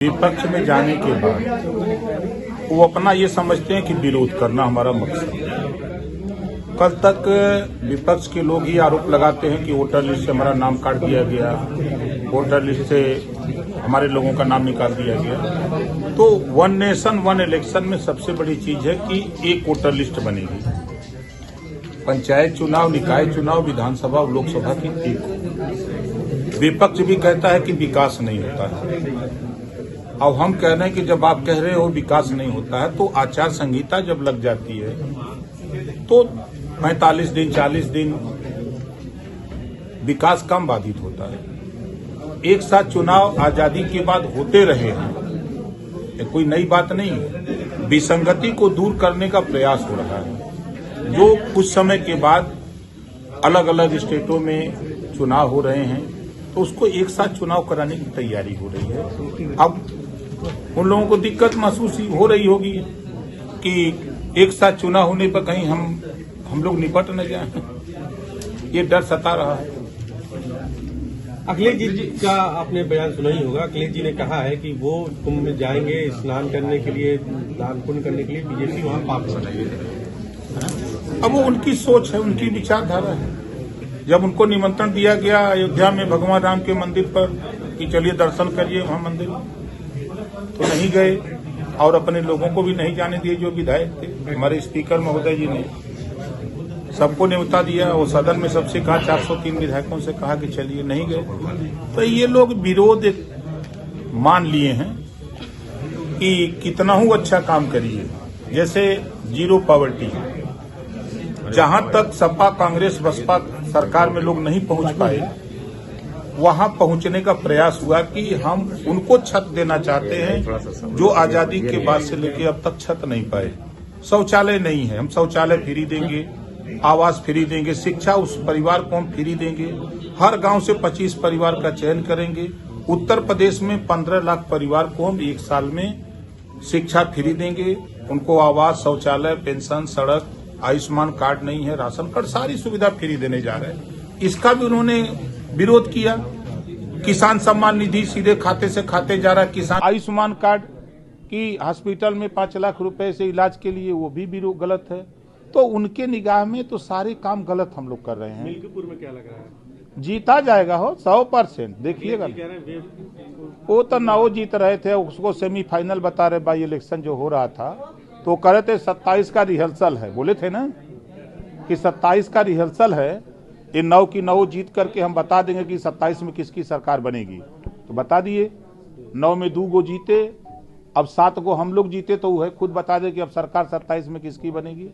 विपक्ष में जाने के बाद वो अपना ये समझते हैं कि विरोध करना हमारा मकसद है। कल तक विपक्ष के लोग ही आरोप लगाते हैं कि वोटर लिस्ट से हमारा नाम काट दिया गया, वोटर लिस्ट से हमारे लोगों का नाम निकाल दिया गया। तो वन नेशन वन इलेक्शन में सबसे बड़ी चीज है कि एक वोटर लिस्ट बनेगी। पंचायत चुनाव, निकाय चुनाव, विधानसभा और लोकसभा की एक हो। विपक्ष भी कहता है कि विकास नहीं होता है। अब हम कह रहे हैं कि जब आप कह रहे हो विकास नहीं होता है तो आचार संहिता जब लग जाती है तो 45 दिन 40 दिन विकास कम बाधित होता है। एक साथ चुनाव आजादी के बाद होते रहे हैं, ये कोई नई बात नहीं है। विसंगति को दूर करने का प्रयास हो रहा है। जो कुछ समय के बाद अलग अलग स्टेटों में चुनाव हो रहे हैं तो उसको एक साथ चुनाव कराने की तैयारी हो रही है। अब उन लोगों को दिक्कत महसूस हो रही होगी कि एक साथ चुनाव होने पर कहीं हम लोग निपट न जाएं, ये डर सता रहा है। अखिलेश जी का आपने बयान सुना ही होगा। अखिलेश जी ने कहा है कि वो कुंभ में जाएंगे स्नान करने के लिए, दान पुण्य करने के लिए, बीजेपी वहां पाप बनाएगी। अब वो उनकी सोच है, उनकी विचारधारा है। जब उनको निमंत्रण दिया गया अयोध्या में भगवान राम के मंदिर पर कि चलिए दर्शन करिए वहां मंदिर, तो नहीं गए और अपने लोगों को भी नहीं जाने दिए। जो विधायक थे, हमारे स्पीकर महोदय जी ने सबको न्योता दिया और सदन में सबसे कहा, 403 विधायकों से कहा कि चलिए, नहीं गए। तो ये लोग विरोध मान लिए हैं कि कितना ही अच्छा काम करिए, जैसे जीरो पॉवर्टी। जहां तक सपा कांग्रेस बसपा सरकार में लोग नहीं पहुंच पाए, वहां पहुंचने का प्रयास हुआ कि हम उनको छत देना चाहते हैं जो आजादी के बाद से लेकर अब तक छत नहीं पाए। शौचालय नहीं है, हम शौचालय फ्री देंगे, आवास फ्री देंगे, शिक्षा उस परिवार को हम फ्री देंगे। हर गांव से 25 परिवार का चयन करेंगे। उत्तर प्रदेश में 15 लाख परिवार को हम एक साल में शिक्षा फ्री देंगे। उनको आवास, शौचालय, पेंशन, सड़क, आयुष्मान कार्ड नहीं है, राशन कार्ड, सारी सुविधा फ्री देने जा रहे हैं। इसका भी उन्होंने विरोध किया। किसान सम्मान निधि सीधे खाते से खाते जा रहा है। किसान आयुष्मान कार्ड की हॉस्पिटल में 5 लाख रुपए से इलाज के लिए, वो भी गलत है। तो उनके निगाह में तो सारे काम गलत हम लोग कर रहे हैं। मिल्कीपुर में क्या लग रहा है? जीता जाएगा हो 100%। देखिएगा, वो तो नौ जीत रहे थे, उसको सेमीफाइनल बता रहे। बाई इलेक्शन जो हो रहा था तो कह रहे थे 27 का रिहर्सल है, बोले थे ना कि 27 का रिहर्सल है, ये 9 की 9 जीत करके हम बता देंगे कि 27 में किसकी सरकार बनेगी। तो बता दिए, 9 में 2 गो जीते, अब 7 गो हम लोग जीते, तो वह खुद बता दे कि अब सरकार 27 में किसकी बनेगी।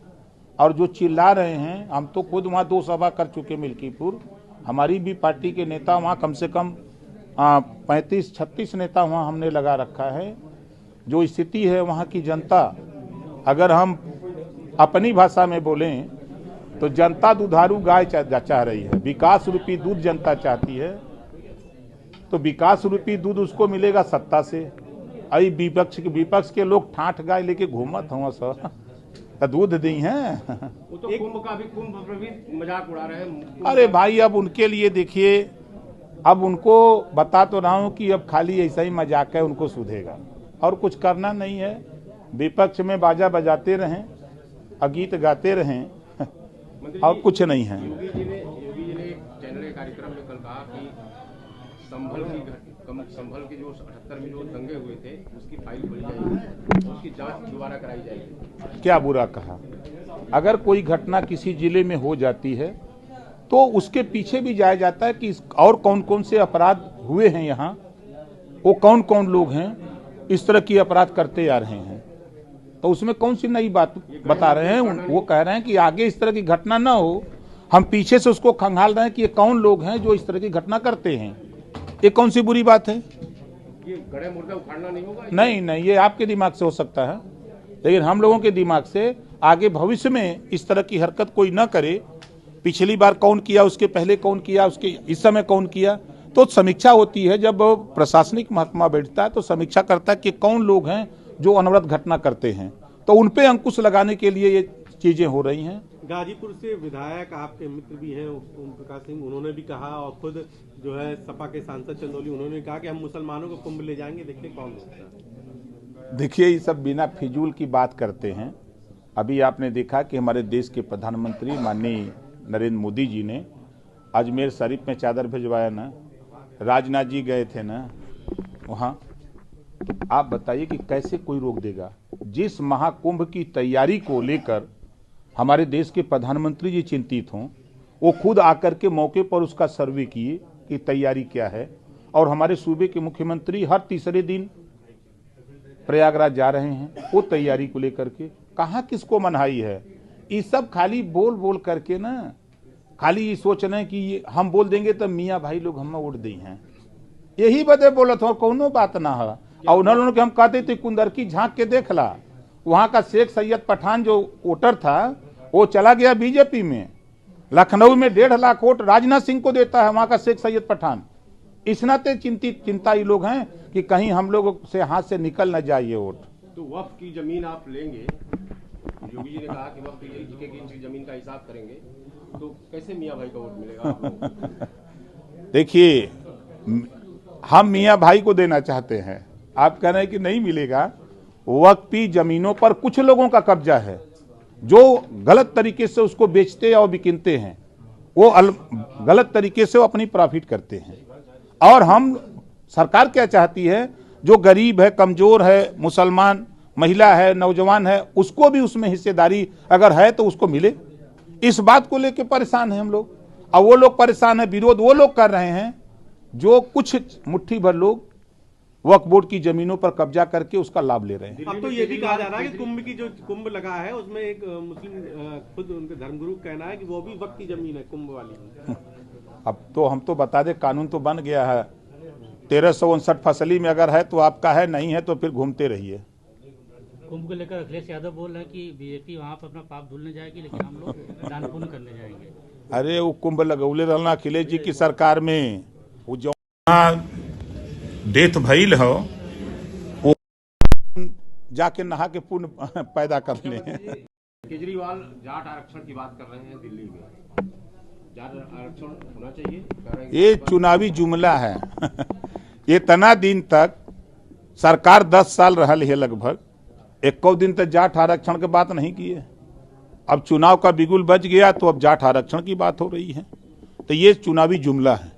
और जो चिल्ला रहे हैं, हम तो खुद वहाँ 2 सभा कर चुके मिल्कीपुर। हमारी भी पार्टी के नेता वहाँ कम से कम 35-36 नेता वहाँ हमने लगा रखा है। जो स्थिति है वहाँ की जनता, अगर हम अपनी भाषा में बोलें तो जनता दुधारू गाय चाह रही है। विकास रूपी दूध जनता चाहती है, तो विकास रूपी दूध उसको मिलेगा सत्ता से। अभी विपक्ष के लोग ठाठ गाय लेके घूमत हुआ सर, दूध दी हैं। वो तो कुंभ का भी मजाक उड़ा रहे हैं। अरे भाई, अब उनके लिए देखिए, अब उनको बता तो रहा हूं कि अब खाली ऐसा ही मजाक है, उनको सुधेगा और कुछ करना नहीं है। विपक्ष में बाजा बजाते रहें, गीत गाते रहें और कुछ नहीं है। योगी जी ने चैनल के कार्यक्रम में कल कहा कि संभल के जो 78 में जो दंगे हुए थे उसकी फाइल खोली जाएगी, उसकी जांच दोबारा कराई जाएगी। क्या बुरा कहा? अगर कोई घटना किसी जिले में हो जाती है तो उसके पीछे भी जाया जाता है कि और कौन कौन से अपराध हुए हैं, यहाँ वो कौन कौन लोग हैं इस तरह की अपराध करते आ रहे हैं। तो उसमें कौन सी नई बात बता रहे हैं? वो कह रहे हैं कि आगे इस तरह की घटना ना हो, हम पीछे से उसको खंगाल रहे हैं कि ये कौन लोग हैं जो इस तरह की घटना करते हैं। ये कौन सी बुरी बात है? ये गड़े मुर्दा उखाड़ना नहीं होगा? नहीं, ये आपके दिमाग से हो सकता है, लेकिन हम लोगों के दिमाग से आगे भविष्य में इस तरह की हरकत कोई ना करे। पिछली बार कौन किया, उसके पहले कौन किया, उसके इस समय कौन किया, तो समीक्षा होती है। जब प्रशासनिक महकमा बैठता है तो समीक्षा करता है कि कौन लोग हैं जो अनवरत घटना करते हैं, तो उन पे अंकुश लगाने के लिए ये चीजें हो रही हैं। गाजीपुर से विधायक आपके मित्र भी हैं ओम प्रकाश सिंह, उन्होंने भी कहा, और खुद जो है सपा के सांसद चंदौली, उन्होंने कहा कि हम मुसलमानों को कुंभ ले जाएंगे, देखते कौन होता है। देखिए, ये सब बिना फिजूल की बात करते हैं। अभी आपने देखा कि हमारे देश के प्रधानमंत्री माननीय नरेंद्र मोदी जी ने अजमेर शरीफ में चादर भिजवाया ना, राजनाथ जी गए थे ना वहाँ। आप बताइए कि कैसे कोई रोक देगा? जिस महाकुंभ की तैयारी को लेकर हमारे देश के प्रधानमंत्री जी चिंतित हों, वो खुद आकर के मौके पर उसका सर्वे किए कि तैयारी क्या है, और हमारे सूबे के मुख्यमंत्री हर तीसरे दिन प्रयागराज जा रहे हैं वो तैयारी को लेकर के। कहाँ किसको मनाही है? ये सब खाली बोल बोल करके ना, खाली ये सोच रहे हैं कि ये हम बोल देंगे तो मियाँ भाई लोग हम वोट दी हैं, यही बदे बोलत हो, कोनो बात ना है। और उन्होंने के हम कहते थे कुंदर की झांक के देख ला, वहां का शेख सैयद पठान जो वोटर था वो चला गया बीजेपी में। लखनऊ में 1.5 लाख वोट राजनाथ सिंह को देता है वहां का शेख सैयद पठान। इस नाते चिंता ये लोग हैं कि कहीं हम लोग से हाथ से निकल न जाए ये वोट। तो वक्फ की जमीन आप लेंगे, योगी जी ने कहा कि वक्फ की जमीन का हिसाब करेंगे, तो कैसे मियाँ भाई का वोट मिलेगा आप लोगों को? देखिए, हम मियाँ भाई को देना चाहते हैं, आप कह रहे हैं कि नहीं मिलेगा। वक्फी जमीनों पर कुछ लोगों का कब्जा है जो गलत तरीके से उसको बेचते और बिकिनते हैं, वो गलत तरीके से वो अपनी प्रॉफिट करते हैं। और हम सरकार क्या चाहती है, जो गरीब है, कमजोर है, मुसलमान, महिला है, नौजवान है, उसको भी उसमें हिस्सेदारी अगर है तो उसको मिले। इस बात को लेकर परेशान है हम लोग, और वो लोग परेशान है, विरोध वो लोग कर रहे हैं जो कुछ मुट्ठी भर लोग वक्फ बोर्ड की जमीनों पर कब्जा करके उसका लाभ ले रहे हैं। अब तो ये भी कहा जा रहा है कि कुंभ की जो कुंभ लगा है उसमें एक मुस्लिम खुद उनके धर्मगुरु का कहना है कि वो भी वक्फ की जमीन है कुंभ वाली। अब तो हम तो बता दें, कानून तो बन गया है, 1359 फसली में अगर है तो आपका है, नहीं है तो फिर घूमते रहिए। कुंभ को लेकर अखिलेश यादव बोल रहे हैं कि बीजेपी वहां पर अपना पाप धुलने जाएगी, लेकिन हम लोग दान पुण्य करने जाएंगे। अरे वो कुंभ लगौले रहना अखिलेश जी की सरकार में, वो जो देत भइल हो वो जाके नहा के पुण्य पैदा कर ले। केजरीवाल जाट आरक्षण की बात कर रहे हैं दिल्ली में, जाट आरक्षण होना चाहिए, कह रहे हैं ये चुनावी जुमला है। ये तना दिन तक सरकार 10 साल रहल है, लगभग 1 दिन तक जाट आरक्षण की बात नहीं की है। अब चुनाव का बिगुल बज गया तो अब जाट आरक्षण की बात हो रही है, तो ये चुनावी जुमला है।